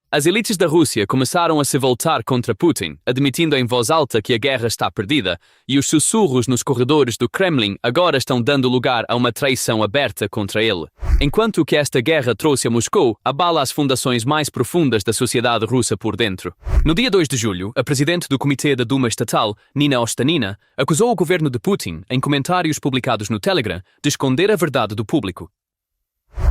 As elites da Rússia começaram a se voltar contra Putin, admitindo em voz alta que a guerra está perdida, e os sussurros nos corredores do Kremlin agora estão dando lugar a uma traição aberta contra ele. Enquanto que esta guerra trouxe a Moscou, abala as fundações mais profundas da sociedade russa por dentro. No dia 2 de julho, a presidente do Comitê da Duma Estatal, Nina Ostanina, acusou o governo de Putin, em comentários publicados no Telegram, de esconder a verdade do público.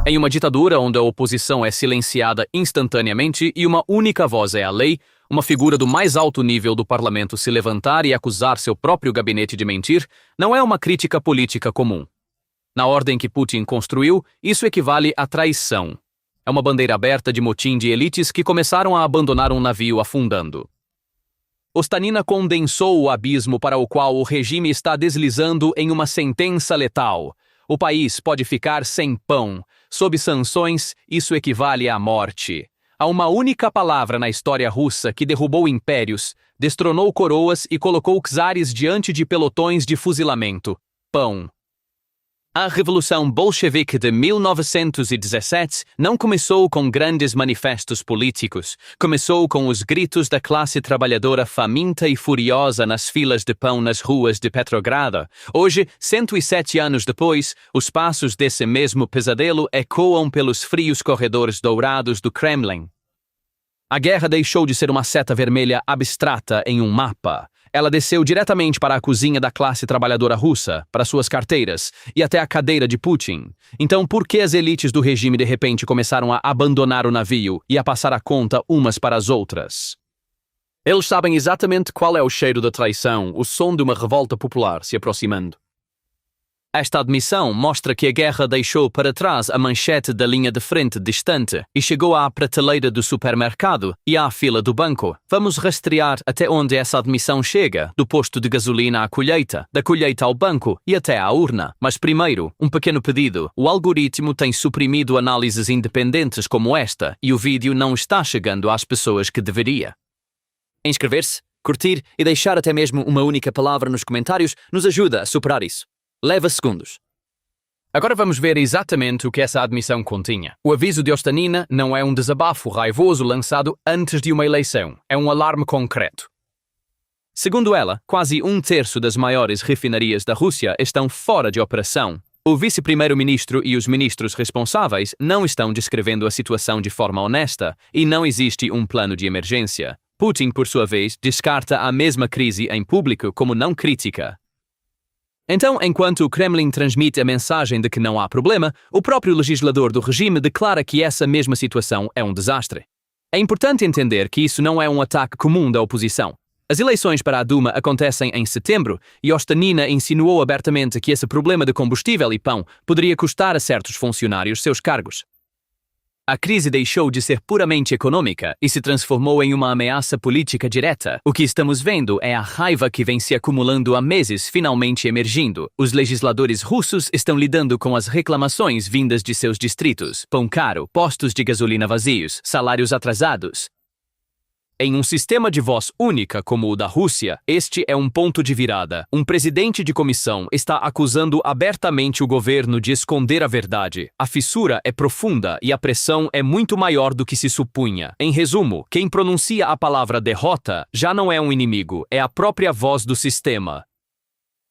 Em uma ditadura onde a oposição é silenciada instantaneamente e uma única voz é a lei, uma figura do mais alto nível do parlamento se levantar e acusar seu próprio gabinete de mentir não é uma crítica política comum. Na ordem que Putin construiu, isso equivale à traição. É uma bandeira aberta de motim de elites que começaram a abandonar um navio afundando. Ostanina condensou o abismo para o qual o regime está deslizando em uma sentença letal. O país pode ficar sem pão. Sob sanções, isso equivale à morte. Há uma única palavra na história russa que derrubou impérios, destronou coroas e colocou czares diante de pelotões de fuzilamento: pão. A Revolução Bolchevique de 1917 não começou com grandes manifestos políticos. Começou com os gritos da classe trabalhadora faminta e furiosa nas filas de pão nas ruas de Petrogrado. Hoje, 107 anos depois, os passos desse mesmo pesadelo ecoam pelos frios corredores dourados do Kremlin. A guerra deixou de ser uma seta vermelha abstrata em um mapa. Ela desceu diretamente para a cozinha da classe trabalhadora russa, para suas carteiras, e até a cadeira de Putin. Então, por que as elites do regime de repente começaram a abandonar o navio e a passar a conta umas para as outras? Eles sabem exatamente qual é o cheiro da traição, o som de uma revolta popular se aproximando. Esta admissão mostra que a guerra deixou para trás a manchete da linha de frente distante e chegou à prateleira do supermercado e à fila do banco. Vamos rastrear até onde essa admissão chega, do posto de gasolina à colheita, da colheita ao banco e até à urna. Mas primeiro, um pequeno pedido. O algoritmo tem suprimido análises independentes como esta e o vídeo não está chegando às pessoas que deveria. Inscrever-se, curtir e deixar até mesmo uma única palavra nos comentários nos ajuda a superar isso. Leva segundos. Agora vamos ver exatamente o que essa admissão continha. O aviso de Ostanina não é um desabafo raivoso lançado antes de uma eleição. É um alarme concreto. Segundo ela, quase 1/3 das maiores refinarias da Rússia estão fora de operação. O vice-primeiro-ministro e os ministros responsáveis não estão descrevendo a situação de forma honesta e não existe um plano de emergência. Putin, por sua vez, descarta a mesma crise em público como não crítica. Então, enquanto o Kremlin transmite a mensagem de que não há problema, o próprio legislador do regime declara que essa mesma situação é um desastre. É importante entender que isso não é um ataque comum da oposição. As eleições para a Duma acontecem em setembro e Ostanina insinuou abertamente que esse problema de combustível e pão poderia custar a certos funcionários seus cargos. A crise deixou de ser puramente econômica e se transformou em uma ameaça política direta. O que estamos vendo é a raiva que vem se acumulando há meses finalmente emergindo. Os legisladores russos estão lidando com as reclamações vindas de seus distritos: pão caro, postos de gasolina vazios, salários atrasados. Em um sistema de voz única como o da Rússia, este é um ponto de virada. Um presidente de comissão está acusando abertamente o governo de esconder a verdade. A fissura é profunda e a pressão é muito maior do que se supunha. Em resumo, quem pronuncia a palavra derrota já não é um inimigo, é a própria voz do sistema.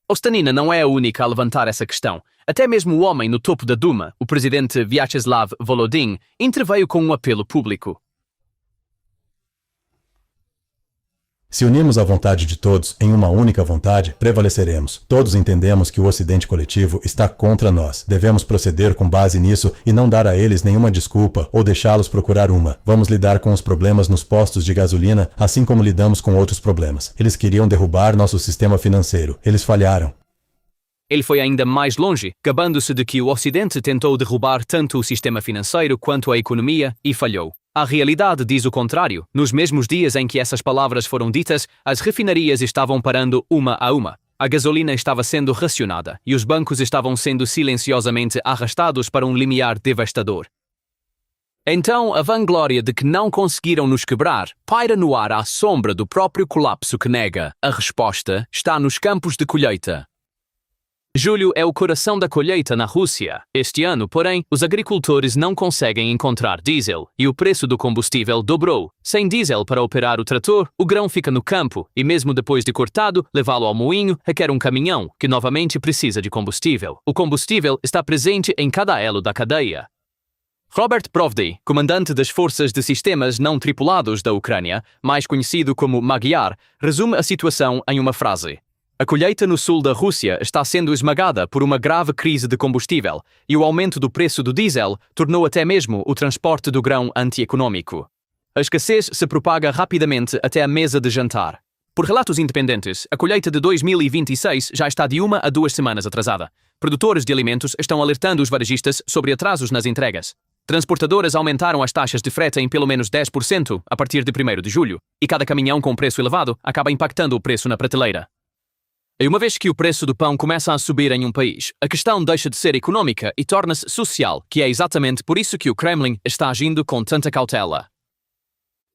Ostanina não é a única a levantar essa questão. Até mesmo o homem no topo da Duma, o presidente Vyacheslav Volodin, interveio com um apelo público. Se unirmos a vontade de todos em uma única vontade, prevaleceremos. Todos entendemos que o Ocidente coletivo está contra nós. Devemos proceder com base nisso e não dar a eles nenhuma desculpa ou deixá-los procurar uma. Vamos lidar com os problemas nos postos de gasolina, assim como lidamos com outros problemas. Eles queriam derrubar nosso sistema financeiro. Eles falharam. Ele foi ainda mais longe, gabando-se de que o Ocidente tentou derrubar tanto o sistema financeiro quanto a economia e falhou. A realidade diz o contrário. Nos mesmos dias em que essas palavras foram ditas, as refinarias estavam parando uma a uma. A gasolina estava sendo racionada e os bancos estavam sendo silenciosamente arrastados para um limiar devastador. Então, a vanglória de que não conseguiram nos quebrar paira no ar à sombra do próprio colapso que nega. A resposta está nos campos de colheita. Julho é o coração da colheita na Rússia. Este ano, porém, os agricultores não conseguem encontrar diesel e o preço do combustível dobrou. Sem diesel para operar o trator, o grão fica no campo e mesmo depois de cortado, levá-lo ao moinho requer um caminhão, que novamente precisa de combustível. O combustível está presente em cada elo da cadeia. Robert Provdy, comandante das forças de sistemas não tripulados da Ucrânia, mais conhecido como Magyar, resume a situação em uma frase. A colheita no sul da Rússia está sendo esmagada por uma grave crise de combustível e o aumento do preço do diesel tornou até mesmo o transporte do grão antieconômico. A escassez se propaga rapidamente até a mesa de jantar. Por relatos independentes, a colheita de 2026 já está de 1 a 2 semanas atrasada. Produtores de alimentos estão alertando os varejistas sobre atrasos nas entregas. Transportadoras aumentaram as taxas de frete em pelo menos 10% a partir de 1º de julho, e cada caminhão com preço elevado acaba impactando o preço na prateleira. E uma vez que o preço do pão começa a subir em um país, a questão deixa de ser econômica e torna-se social, que é exatamente por isso que o Kremlin está agindo com tanta cautela.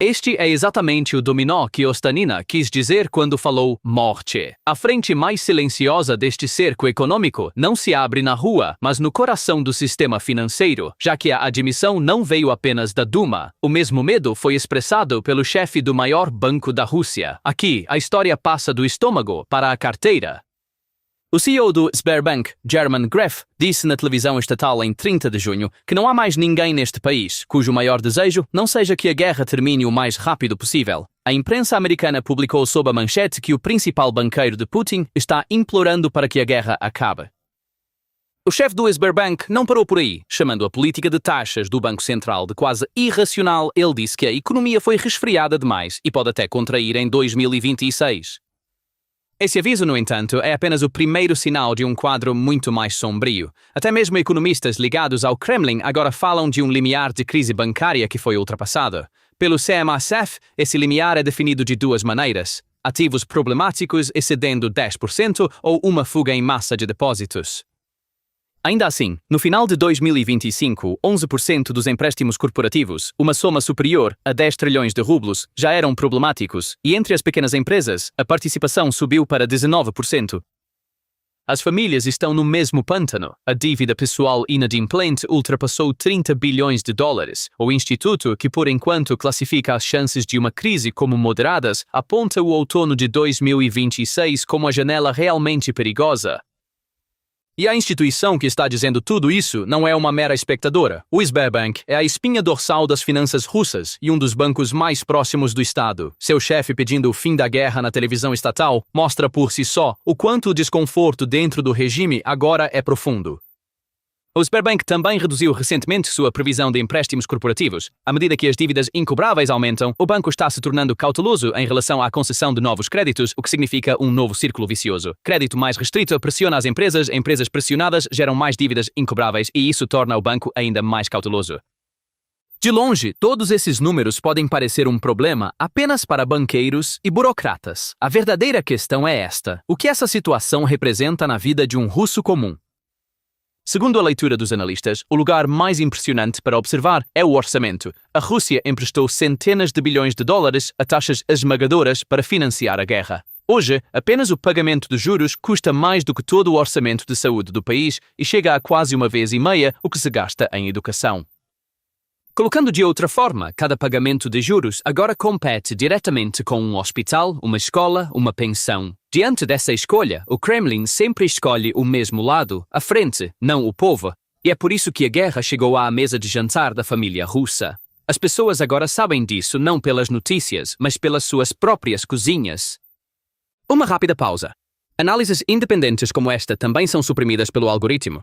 Este é exatamente o dominó que Ostanina quis dizer quando falou morte. A frente mais silenciosa deste cerco econômico não se abre na rua, mas no coração do sistema financeiro, já que a admissão não veio apenas da Duma. O mesmo medo foi expressado pelo chefe do maior banco da Rússia. Aqui, a história passa do estômago para a carteira. O CEO do Sberbank, German Gref, disse na televisão estatal em 30 de junho que não há mais ninguém neste país cujo maior desejo não seja que a guerra termine o mais rápido possível. A imprensa americana publicou sob a manchete que o principal banqueiro de Putin está implorando para que a guerra acabe. O chefe do Sberbank não parou por aí, chamando a política de taxas do Banco Central de quase irracional. Ele disse que a economia foi resfriada demais e pode até contrair em 2026. Esse aviso, no entanto, é apenas o primeiro sinal de um quadro muito mais sombrio. Até mesmo economistas ligados ao Kremlin agora falam de um limiar de crise bancária que foi ultrapassado. Pelo CMA-CEF, esse limiar é definido de duas maneiras: ativos problemáticos excedendo 10% ou uma fuga em massa de depósitos. Ainda assim, no final de 2025, 11% dos empréstimos corporativos, uma soma superior a 10 trilhões de rublos, já eram problemáticos, e entre as pequenas empresas, a participação subiu para 19%. As famílias estão no mesmo pântano. A dívida pessoal inadimplente ultrapassou 30 bilhões de dólares. O instituto, que por enquanto classifica as chances de uma crise como moderadas, aponta o outono de 2026 como a janela realmente perigosa. E a instituição que está dizendo tudo isso não é uma mera espectadora. O Sberbank é a espinha dorsal das finanças russas e um dos bancos mais próximos do Estado. Seu chefe pedindo o fim da guerra na televisão estatal mostra por si só o quanto o desconforto dentro do regime agora é profundo. O Sberbank também reduziu recentemente sua previsão de empréstimos corporativos. À medida que as dívidas incobráveis aumentam, o banco está se tornando cauteloso em relação à concessão de novos créditos, o que significa um novo círculo vicioso. Crédito mais restrito pressiona as empresas pressionadas geram mais dívidas incobráveis e isso torna o banco ainda mais cauteloso. De longe, todos esses números podem parecer um problema apenas para banqueiros e burocratas. A verdadeira questão é esta: o que essa situação representa na vida de um russo comum? Segundo a leitura dos analistas, o lugar mais impressionante para observar é o orçamento. A Rússia emprestou centenas de bilhões de dólares a taxas esmagadoras para financiar a guerra. Hoje, apenas o pagamento de juros custa mais do que todo o orçamento de saúde do país e chega a quase 1,5 vezes o que se gasta em educação. Colocando de outra forma, cada pagamento de juros agora compete diretamente com um hospital, uma escola, uma pensão. Diante dessa escolha, o Kremlin sempre escolhe o mesmo lado, a frente, não o povo. E é por isso que a guerra chegou à mesa de jantar da família russa. As pessoas agora sabem disso não pelas notícias, mas pelas suas próprias cozinhas. Uma rápida pausa. Análises independentes como esta também são suprimidas pelo algoritmo.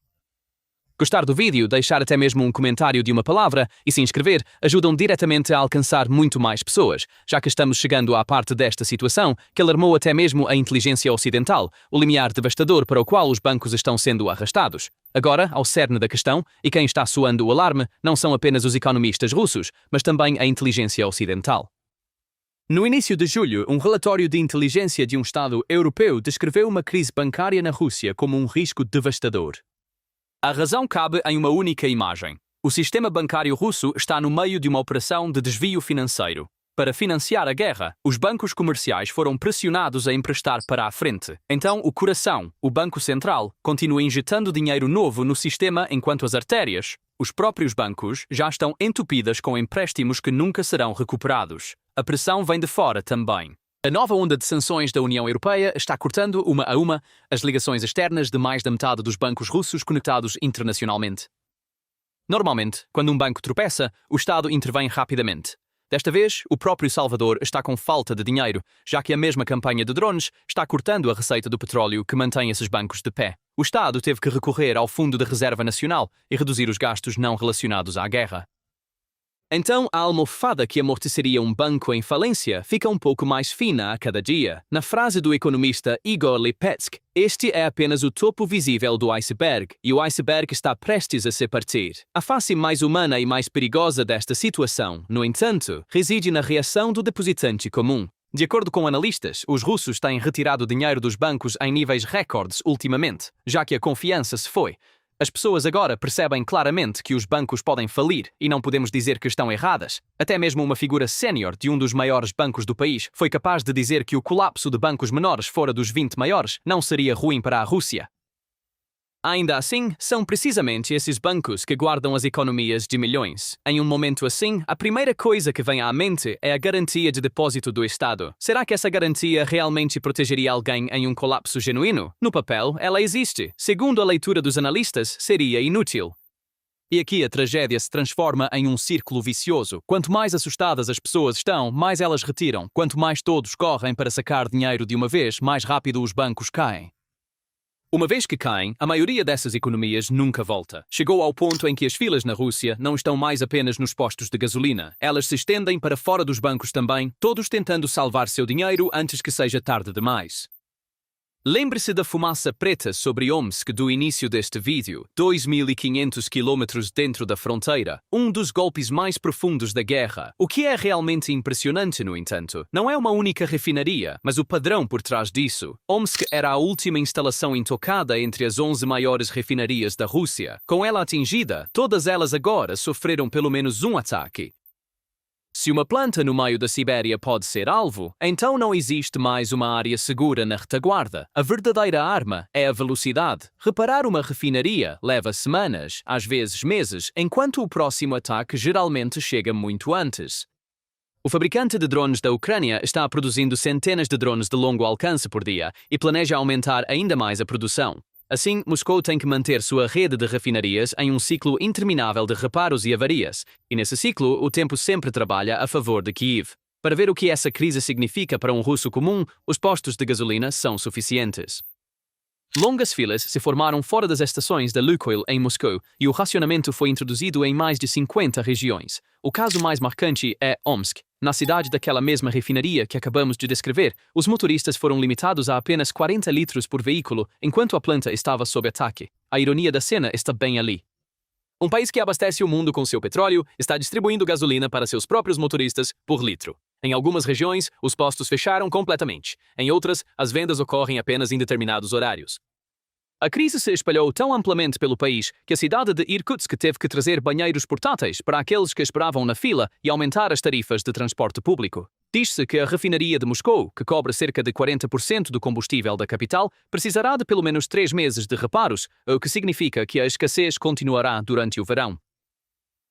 Gostar do vídeo, deixar até mesmo um comentário de uma palavra e se inscrever ajudam diretamente a alcançar muito mais pessoas, já que estamos chegando à parte desta situação que alarmou até mesmo a inteligência ocidental, o limiar devastador para o qual os bancos estão sendo arrastados. Agora, ao cerne da questão, e quem está soando o alarme, não são apenas os economistas russos, mas também a inteligência ocidental. No início de julho, um relatório de inteligência de um Estado europeu descreveu uma crise bancária na Rússia como um risco devastador. A razão cabe em uma única imagem. O sistema bancário russo está no meio de uma operação de desvio financeiro. Para financiar a guerra, os bancos comerciais foram pressionados a emprestar para a frente. Então, o coração, o Banco Central, continua injetando dinheiro novo no sistema enquanto as artérias, os próprios bancos, já estão entupidas com empréstimos que nunca serão recuperados. A pressão vem de fora também. A nova onda de sanções da União Europeia está cortando, uma a uma, as ligações externas de mais da metade dos bancos russos conectados internacionalmente. Normalmente, quando um banco tropeça, o Estado intervém rapidamente. Desta vez, o próprio Salvador está com falta de dinheiro, já que a mesma campanha de drones está cortando a receita do petróleo que mantém esses bancos de pé. O Estado teve que recorrer ao Fundo de Reserva Nacional e reduzir os gastos não relacionados à guerra. Então, a almofada que amorteceria um banco em falência fica um pouco mais fina a cada dia. Na frase do economista Igor Lipetsk, este é apenas o topo visível do iceberg, e o iceberg está prestes a se partir. A face mais humana e mais perigosa desta situação, no entanto, reside na reação do depositante comum. De acordo com analistas, os russos têm retirado dinheiro dos bancos em níveis recordes ultimamente, já que a confiança se foi. As pessoas agora percebem claramente que os bancos podem falir e não podemos dizer que estão erradas. Até mesmo uma figura sénior de um dos maiores bancos do país foi capaz de dizer que o colapso de bancos menores fora dos 20 maiores não seria ruim para a Rússia. Ainda assim, são precisamente esses bancos que guardam as economias de milhões. Em um momento assim, a primeira coisa que vem à mente é a garantia de depósito do Estado. Será que essa garantia realmente protegeria alguém em um colapso genuíno? No papel, ela existe. Segundo a leitura dos analistas, seria inútil. E aqui a tragédia se transforma em um círculo vicioso. Quanto mais assustadas as pessoas estão, mais elas retiram. Quanto mais todos correm para sacar dinheiro de uma vez, mais rápido os bancos caem. Uma vez que caem, a maioria dessas economias nunca volta. Chegou ao ponto em que as filas na Rússia não estão mais apenas nos postos de gasolina. Elas se estendem para fora dos bancos também, todos tentando salvar seu dinheiro antes que seja tarde demais. Lembre-se da fumaça preta sobre Omsk do início deste vídeo, 2.500 quilômetros dentro da fronteira, um dos golpes mais profundos da guerra. O que é realmente impressionante, no entanto, não é uma única refinaria, mas o padrão por trás disso. Omsk era a última instalação intocada entre as 11 maiores refinarias da Rússia. Com ela atingida, todas elas agora sofreram pelo menos um ataque. Se uma planta no meio da Sibéria pode ser alvo, então não existe mais uma área segura na retaguarda. A verdadeira arma é a velocidade. Reparar uma refinaria leva semanas, às vezes meses, enquanto o próximo ataque geralmente chega muito antes. O fabricante de drones da Ucrânia está produzindo centenas de drones de longo alcance por dia e planeja aumentar ainda mais a produção. Assim, Moscou tem que manter sua rede de refinarias em um ciclo interminável de reparos e avarias, e nesse ciclo o tempo sempre trabalha a favor de Kiev. Para ver o que essa crise significa para um russo comum, os postos de gasolina são suficientes. Longas filas se formaram fora das estações da Lukoil em Moscou e o racionamento foi introduzido em mais de 50 regiões. O caso mais marcante é Omsk. Na cidade daquela mesma refinaria que acabamos de descrever, os motoristas foram limitados a apenas 40 litros por veículo enquanto a planta estava sob ataque. A ironia da cena está bem ali. Um país que abastece o mundo com seu petróleo está distribuindo gasolina para seus próprios motoristas por litro. Em algumas regiões, os postos fecharam completamente. Em outras, as vendas ocorrem apenas em determinados horários. A crise se espalhou tão amplamente pelo país que a cidade de Irkutsk teve que trazer banheiros portáteis para aqueles que esperavam na fila e aumentar as tarifas de transporte público. Diz-se que a refinaria de Moscou, que cobre cerca de 40% do combustível da capital, precisará de pelo menos 3 meses de reparos, o que significa que a escassez continuará durante o verão.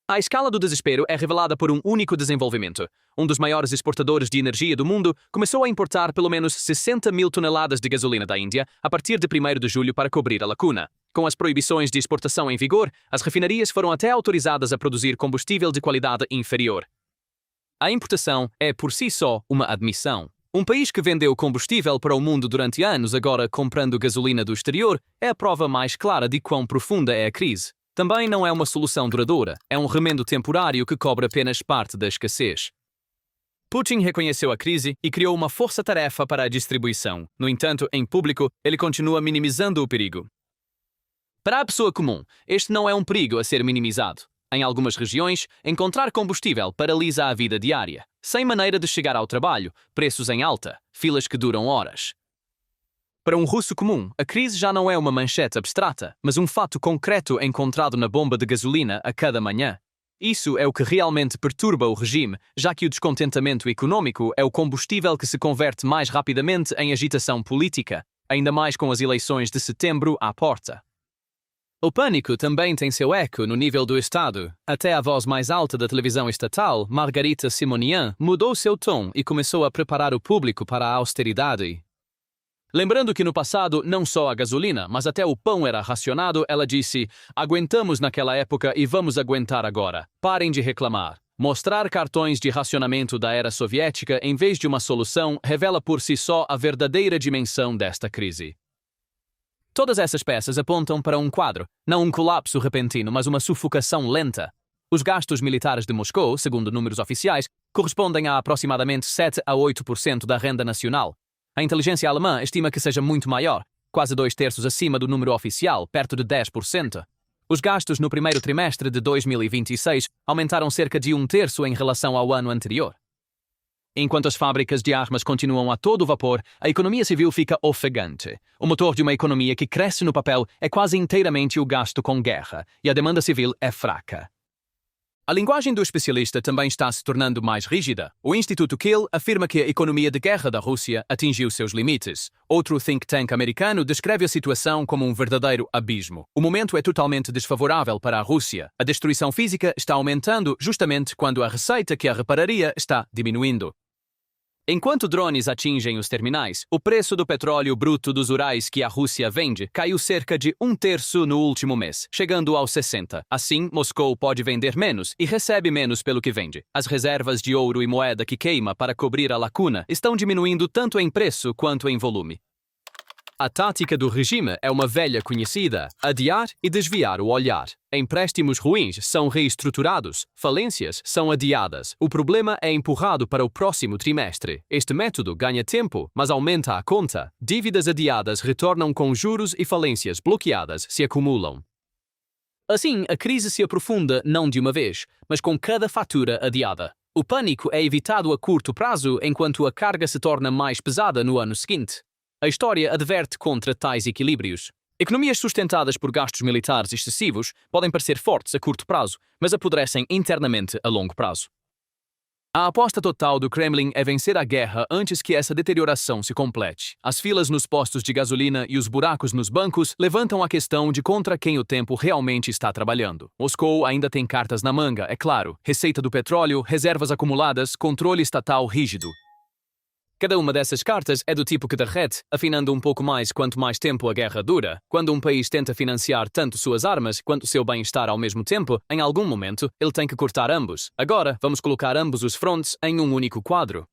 A escala do desespero é revelada por um único desenvolvimento. Um dos maiores exportadores de energia do mundo começou a importar pelo menos 60 mil toneladas de gasolina da Índia a partir de 1º de julho para cobrir a lacuna. Com as proibições de exportação em vigor, as refinarias foram até autorizadas a produzir combustível de qualidade inferior. A importação é, por si só, uma admissão. Um país que vendeu combustível para o mundo durante anos agora comprando gasolina do exterior é a prova mais clara de quão profunda é a crise. Também não é uma solução duradoura, é um remendo temporário que cobre apenas parte da escassez. Putin reconheceu a crise e criou uma força-tarefa para a distribuição. No entanto, em público, ele continua minimizando o perigo. Para a pessoa comum, este não é um perigo a ser minimizado. Em algumas regiões, encontrar combustível paralisa a vida diária. Sem maneira de chegar ao trabalho, preços em alta, filas que duram horas. Para um russo comum, a crise já não é uma manchete abstrata, mas um fato concreto encontrado na bomba de gasolina a cada manhã. Isso é o que realmente perturba o regime, já que o descontentamento econômico é o combustível que se converte mais rapidamente em agitação política, ainda mais com as eleições de setembro à porta. O pânico também tem seu eco no nível do Estado. Até a voz mais alta da televisão estatal, Margarita Simonian, mudou seu tom e começou a preparar o público para a austeridade. Lembrando que no passado não só a gasolina, mas até o pão era racionado, ela disse: "Aguentamos naquela época e vamos aguentar agora. Parem de reclamar." Mostrar cartões de racionamento da era soviética em vez de uma solução revela por si só a verdadeira dimensão desta crise. Todas essas peças apontam para um quadro, não um colapso repentino, mas uma sufocação lenta. Os gastos militares de Moscou, segundo números oficiais, correspondem a aproximadamente 7 a 8% da renda nacional. A inteligência alemã estima que seja muito maior, quase 2/3 acima do número oficial, perto de 10%. Os gastos no primeiro trimestre de 2026 aumentaram cerca de 1/3 em relação ao ano anterior. Enquanto as fábricas de armas continuam a todo vapor, a economia civil fica ofegante. O motor de uma economia que cresce no papel é quase inteiramente o gasto com guerra, e a demanda civil é fraca. A linguagem do especialista também está se tornando mais rígida. O Instituto Kiel afirma que a economia de guerra da Rússia atingiu seus limites. Outro think tank americano descreve a situação como um verdadeiro abismo. O momento é totalmente desfavorável para a Rússia. A destruição física está aumentando justamente quando a receita que a repararia está diminuindo. Enquanto drones atingem os terminais, o preço do petróleo bruto dos Urais que a Rússia vende caiu cerca de 1/3 no último mês, chegando aos 60. Assim, Moscou pode vender menos e recebe menos pelo que vende. As reservas de ouro e moeda que queima para cobrir a lacuna estão diminuindo tanto em preço quanto em volume. A tática do regime é uma velha conhecida: adiar e desviar o olhar. Empréstimos ruins são reestruturados, falências são adiadas. O problema é empurrado para o próximo trimestre. Este método ganha tempo, mas aumenta a conta. Dívidas adiadas retornam com juros e falências bloqueadas se acumulam. Assim, a crise se aprofunda não de uma vez, mas com cada fatura adiada. O pânico é evitado a curto prazo enquanto a carga se torna mais pesada no ano seguinte. A história adverte contra tais equilíbrios. Economias sustentadas por gastos militares excessivos podem parecer fortes a curto prazo, mas apodrecem internamente a longo prazo. A aposta total do Kremlin é vencer a guerra antes que essa deterioração se complete. As filas nos postos de gasolina e os buracos nos bancos levantam a questão de contra quem o tempo realmente está trabalhando. Moscou ainda tem cartas na manga, é claro: receita do petróleo, reservas acumuladas, controle estatal rígido. Cada uma dessas cartas é do tipo que derrete, afinando um pouco mais quanto mais tempo a guerra dura. Quando um país tenta financiar tanto suas armas quanto seu bem-estar ao mesmo tempo, em algum momento, ele tem que cortar ambos. Agora, vamos colocar ambos os frontes em um único quadro.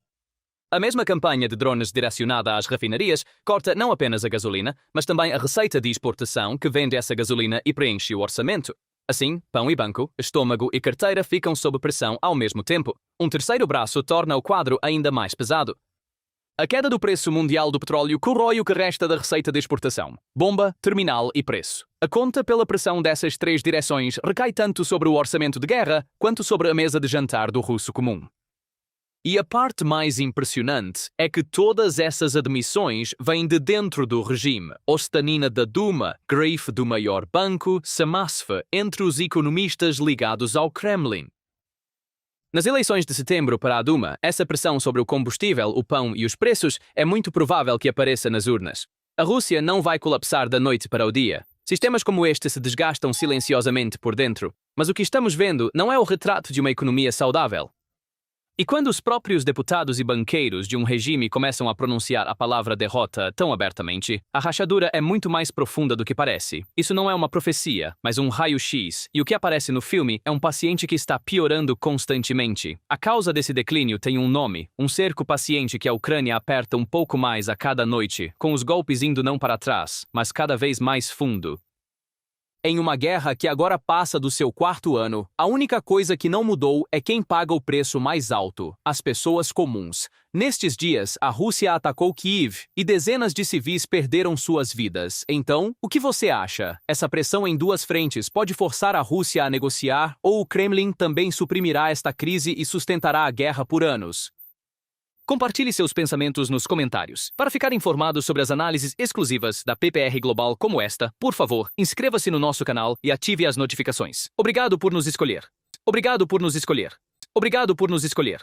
A mesma campanha de drones direcionada às refinarias corta não apenas a gasolina, mas também a receita de exportação que vende essa gasolina e preenche o orçamento. Assim, pão e banco, estômago e carteira ficam sob pressão ao mesmo tempo. Um terceiro braço torna o quadro ainda mais pesado. A queda do preço mundial do petróleo corrói o que resta da receita de exportação: bomba, terminal e preço. A conta pela pressão dessas três direções recai tanto sobre o orçamento de guerra quanto sobre a mesa de jantar do russo comum. E a parte mais impressionante é que todas essas admissões vêm de dentro do regime. Ostanina da Duma, grife do maior banco, Samasv, entre os economistas ligados ao Kremlin. Nas eleições de setembro para a Duma, essa pressão sobre o combustível, o pão e os preços é muito provável que apareça nas urnas. A Rússia não vai colapsar da noite para o dia. Sistemas como este se desgastam silenciosamente por dentro, mas o que estamos vendo não é o retrato de uma economia saudável. E quando os próprios deputados e banqueiros de um regime começam a pronunciar a palavra derrota tão abertamente, a rachadura é muito mais profunda do que parece. Isso não é uma profecia, mas um raio-x, e o que aparece no filme é um paciente que está piorando constantemente. A causa desse declínio tem um nome: um cerco paciente que a Ucrânia aperta um pouco mais a cada noite, com os golpes indo não para trás, mas cada vez mais fundo. Em uma guerra que agora passa do seu 4º ano, a única coisa que não mudou é quem paga o preço mais alto: as pessoas comuns. Nestes dias, a Rússia atacou Kiev e dezenas de civis perderam suas vidas. Então, o que você acha? Essa pressão em duas frentes pode forçar a Rússia a negociar, ou o Kremlin também suprimirá esta crise e sustentará a guerra por anos? Compartilhe seus pensamentos nos comentários. Para ficar informado sobre as análises exclusivas da PPR Global como esta, por favor, inscreva-se no nosso canal e ative as notificações. Obrigado por nos escolher. Obrigado por nos escolher. Obrigado por nos escolher.